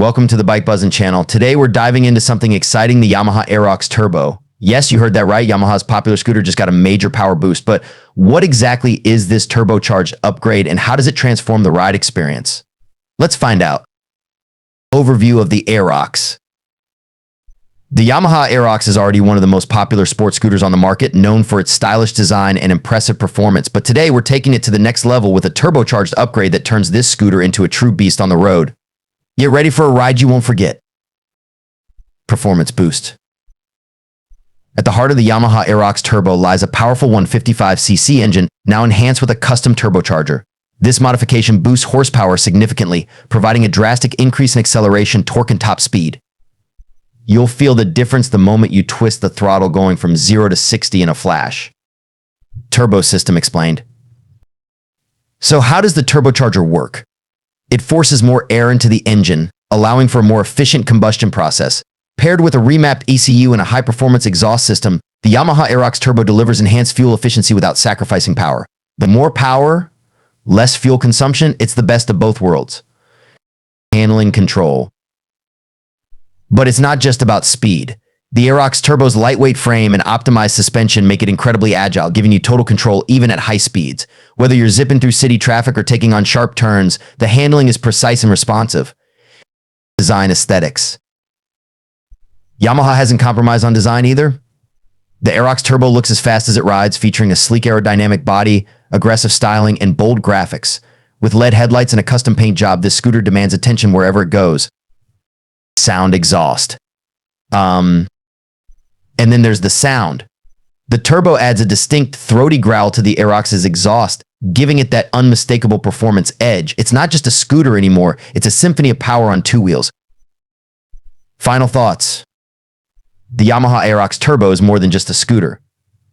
Welcome to the Bike Buzzin' channel. Today we're diving into something exciting, the Yamaha Aerox Turbo. Yes, you heard that right. Yamaha's popular scooter just got a major power boost, but what exactly is this turbocharged upgrade and how does it transform the ride experience? Let's find out. Overview of the Aerox. The Yamaha Aerox is already one of the most popular sports scooters on the market, known for its stylish design and impressive performance. But today we're taking it to the next level with a turbocharged upgrade that turns this scooter into a true beast on the road. Get ready for a ride you won't forget. Performance boost. At the heart of the Yamaha Aerox Turbo lies a powerful 155cc engine, now enhanced with a custom turbocharger. This modification boosts horsepower significantly, providing a drastic increase in acceleration, torque, and top speed. You'll feel the difference the moment you twist the throttle, going from 0 to 60 in a flash. Turbo system explained. So how does the turbocharger work? It forces more air into the engine, allowing for a more efficient combustion process. Paired with a remapped ECU and a high-performance exhaust system, the Yamaha Aerox Turbo delivers enhanced fuel efficiency without sacrificing power. The more power, less fuel consumption, it's the best of both worlds. Handling control. But it's not just about speed. The Aerox Turbo's lightweight frame and optimized suspension make it incredibly agile, giving you total control even at high speeds. Whether you're zipping through city traffic or taking on sharp turns, the handling is precise and responsive. Design aesthetics. Yamaha hasn't compromised on design either. The Aerox Turbo looks as fast as it rides, featuring a sleek aerodynamic body, aggressive styling, and bold graphics. With LED headlights and a custom paint job, this scooter demands attention wherever it goes. Sound exhaust. And then there's the sound. The Turbo adds a distinct throaty growl to the Aerox's exhaust, giving it that unmistakable performance edge. It's not just a scooter anymore, it's a symphony of power on two wheels. Final thoughts. The Yamaha Aerox Turbo is more than just a scooter.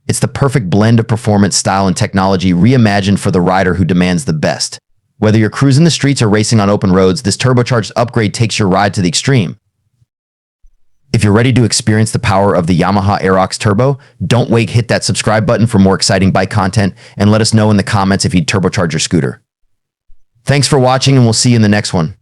It's the perfect blend of performance, style, and technology reimagined for the rider who demands the best. Whether you're cruising the streets or racing on open roads, this turbocharged upgrade takes your ride to the extreme. If you're ready to experience the power of the Yamaha Aerox Turbo, don't wait, hit that subscribe button for more exciting bike content and let us know in the comments if you'd turbocharge your scooter. Thanks for watching and we'll see you in the next one.